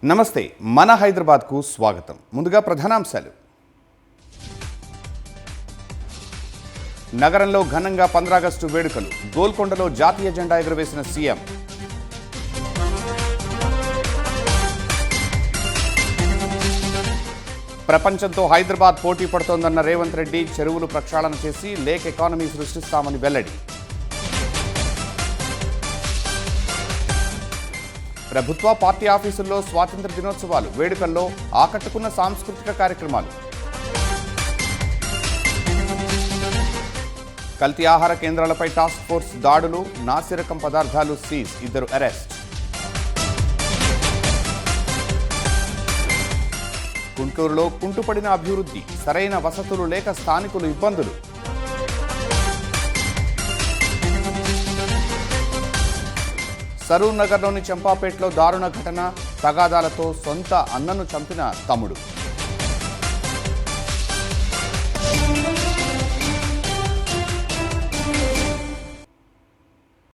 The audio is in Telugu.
నమస్తే మన హైదరాబాద్కు స్వాగతం. ముందుగా ప్రధానాంశాలు. నగరంలో ఘనంగా 15 ఆగస్టు వేడుకలు. గోల్కొండలో జాతీయ జెండా ఎగురవేసిన సీఎం. ప్రపంచంతో హైదరాబాద్ పోటీ పడుతోందన్న రేవంత్ రెడ్డి చెరువులు ప్రక్షాళన చేసి లేక్ ఎకానమీ సృష్టిస్తామని వెల్లడి. ప్రభుత్వ పార్టీ ఆఫీసుల్లో స్వాతంత్ర దినోత్సవాలు. వేడుకల్లో ఆకట్టుకున్న సాంస్కృతిక కార్యక్రమాలు. కల్తీ ఆహార కేంద్రాలపై టాస్క్ ఫోర్స్ దాడులు. నాసిరకం పదార్థాలు సీజ్. 2 అరెస్ట్. గుంటూరులో కుంటుపడిన అభివృద్ధి. సరైన వసతులు లేక స్థానికులు ఇబ్బందులు. సరూర్ నగర్లోని చంపాపేటలో దారుణ ఘటన. తగాదాలతో సొంత అన్నను చంపిన తమ్ముడు.